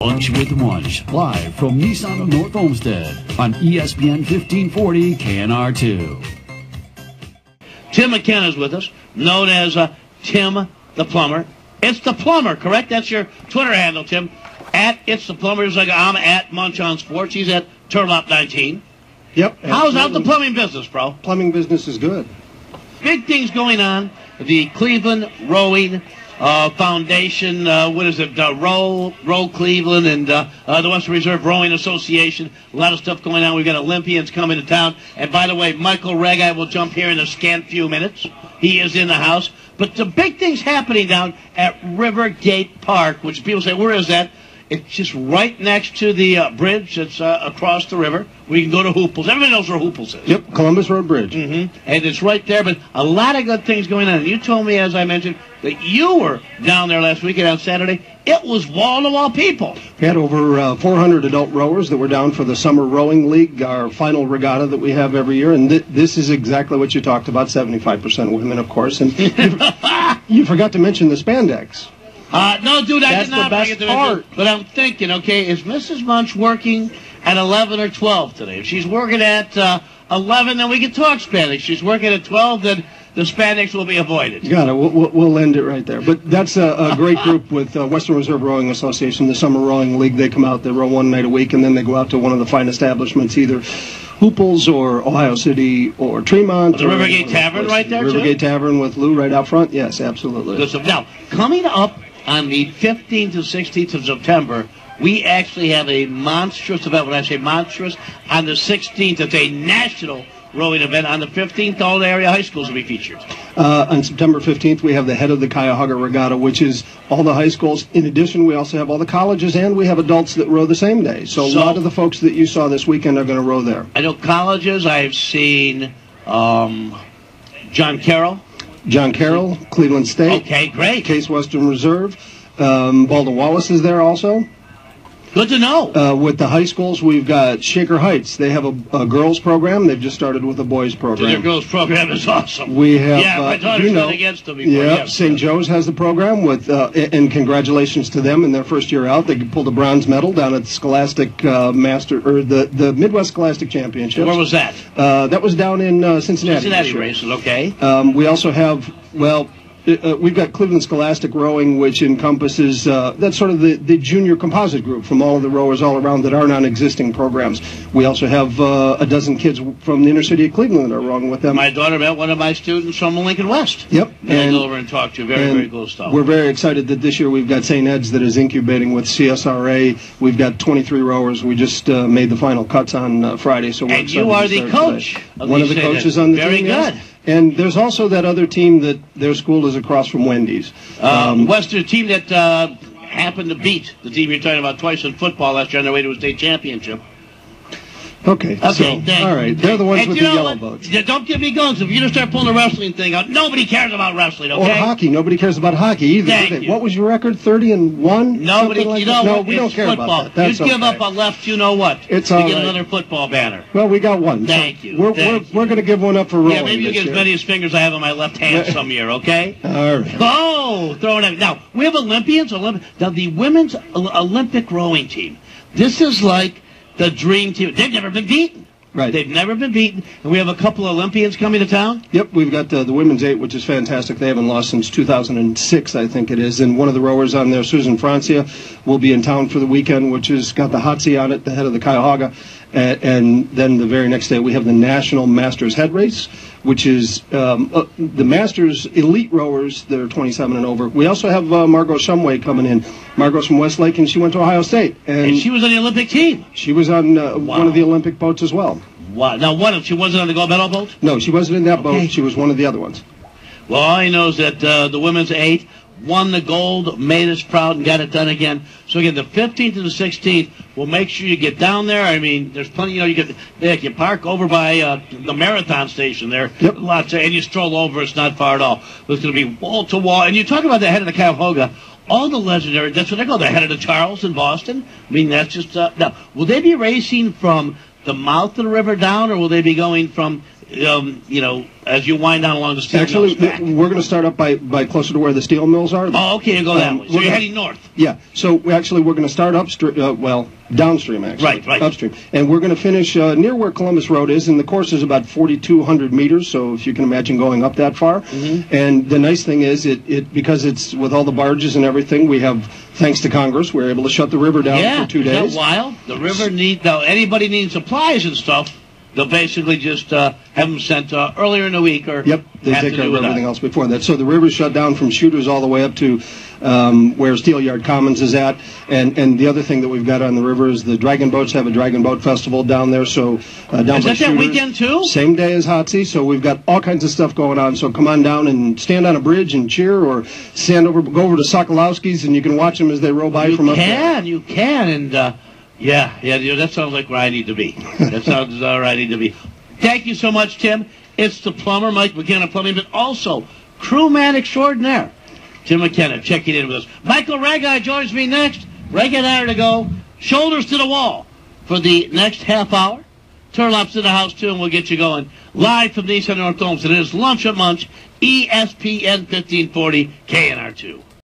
Lunch with Munch, live from Nissan of North Olmsted on ESPN 1540 KNR2. Tim McKenna is with us, known as Tim the Plumber. It's the Plumber, correct? That's your Twitter handle, Tim. At It's the Plumber. It's like I'm at Munch on Sports. He's at Turlop19. Yep. How's out the plumbing business, bro? Plumbing business is good. Big things going on. The Cleveland Rowing Foundation, Row Cleveland, and the Western Reserve Rowing Association. A lot of stuff going on. We've got Olympians coming to town. And by the way, Michael Regattas will jump here in a scant few minutes. He is in the house. But the big thing's happening down at Rivergate Park, which people say, where is that? It's just right next to the bridge that's across the river. We can go to Hooples. Everybody knows where Hooples is. Yep, Columbus Road Bridge. Mm-hmm. And it's right there, but a lot of good things going on. And you told me, as I mentioned, that you were down there last weekend on Saturday. It was wall-to-wall people. We had over 400 adult rowers that were down for the Summer Rowing League, our final regatta that we have every year. And this is exactly what you talked about, 75% women, of course. And you forgot to mention the spandex. No, dude, I did not bring it to the But I'm thinking, okay, is Mrs. Munch working at 11 or 12 today? If she's working at 11, then we can talk spandex. She's working at 12, then the spandex will be avoided. Got it. We'll end it right there. But that's a great group with Western Reserve Rowing Association, the Summer Rowing League. They come out, they row one night a week, and then they go out to one of the fine establishments, either Hooples or Ohio City or Tremont. The Rivergate Tavern right there, Rivergate Tavern with Lou right out front. Yes, absolutely. Good stuff. Now, coming up on the 15th to 16th of September, we actually have a monstrous event. When I say monstrous, on the 16th, it's a national rowing event. On the 15th, all the area high schools will be featured. On September 15th, we have the head of the Cuyahoga Regatta, which is all the high schools. In addition, we also have all the colleges, and we have adults that row the same day. So a lot of the folks that you saw this weekend are going to row there. I know colleges. I've seen John Carroll. John Carroll, Cleveland State. Okay, great. Case Western Reserve. Baldwin Wallace is there also. Good to know. With the high schools, we've got Shaker Heights. They have a girls program. They've just started with a boys program. Their girls program is awesome. We have, my daughter's been against them before. Yeah, St. Joe's has the program with, and congratulations to them in their first year out. They pulled a bronze medal down at the Scholastic the Midwest Scholastic Championships. Where was that? That was down in Cincinnati. Cincinnati races, okay. We also have, we've got Cleveland Scholastic Rowing, which encompasses, that's sort of the junior composite group from all of the rowers all around that aren't on existing programs. We also have a dozen kids from the inner city of Cleveland that are rowing with them. My daughter met one of my students from Lincoln West. Yep. And go over and talk to. Very cool stuff. We're very excited that this year we've got St. Ed's that is incubating with CSRA. We've got 23 rowers. We just made the final cuts on Friday. So and you are the coach. One of the coaches on the team. Very good. Yes. And there's also that other team that their school is across from Wendy's. Western team that happened to beat the team you're talking about twice in football last year on their way to a state championship. Okay, so, all right. They're the ones with the yellow votes. Don't get me going. So if you just start pulling the wrestling thing out, nobody cares about wrestling, okay? Or hockey. Nobody cares about hockey either. Thank you. What was your record, 30-1? Nobody, like you know no, what? we don't care football. about that. That's You'd give up a left, you know what, it's to all get right. another football banner. Well, we got one. Thank you. We're going to give one up for rowing. Yeah, maybe you'll get as many as fingers I have on my left hand some year, okay? All right. Oh, throwing it. Now, we have Olympians. Now, the women's Olympic rowing team, this is like the dream team. They've never been beaten. Right. They've never been beaten. And we have a couple of Olympians coming to town? Yep, we've got the women's 8, which is fantastic. They haven't lost since 2006, I think it is. And one of the rowers on there, Susan Francia, will be in town for the weekend, which has got the hot seat on it, the head of the Cuyahoga. And then the very next day, we have the National Masters Head Race, which is the Masters elite rowers that are 27 and over. We also have Margot Shumway coming in. Margot's from Westlake, and she went to Ohio State. And she was on the Olympic team. She was on one of the Olympic boats as well. Wow. Now, she wasn't on the gold medal boat? No, she wasn't in that boat. She was one of the other ones. Well, all I know is that the women's 8 won the gold, made us proud, and got it done again. So again, the 15th and the 16th, we'll make sure you get down there. I mean, there's plenty. You park over by the marathon station there. Yep. And you stroll over. It's not far at all. It's going to be wall to wall. And you talk about the head of the Cuyahoga. All the legendary. That's what they call the head of the Charles in Boston. I mean, that's just now. Will they be racing from the mouth of the river down, or will they be going from as you wind down along the steel Actually, mills track? we're going to start up by closer to where the steel mills are. Oh, okay, you go that way. So you're heading north. Yeah. So we're going to start downstream, actually. Right. Upstream. And we're going to finish near where Columbus Road is, and the course is about 4,200 meters, so if you can imagine going up that far. Mm-hmm. And the nice thing is, because it's with all the barges and everything, we have, thanks to Congress, we're able to shut the river down for 2 days. Is that wild? The river anybody needs supplies and stuff, they'll basically just have them sent earlier in the week, or yep, they take care of everything else before that. So the river's shut down from Shooters all the way up to where Steelyard Commons is at. And the other thing that we've got on the river is the Dragon Boats have a Dragon Boat Festival down there. So down by Shooters. That weekend too? Same day as Hotsy. So we've got all kinds of stuff going on. So come on down and stand on a bridge and cheer, or go over to Sokolowski's and you can watch them as they roll by from up there. You can, and yeah, that sounds like where I need to be. That sounds where I need to be. Thank you so much, Tim. It's the plumber, Mike McKenna Plumbing, but also crewman extraordinaire, Tim McKenna, checking in with us. Michael Regai joins me next. Regatta to go. Shoulders to the wall for the next half hour. Turlops in the house, too, and we'll get you going. Live from Nissan North Olmsted. It is Lunch at Munch, ESPN 1540, KNR2.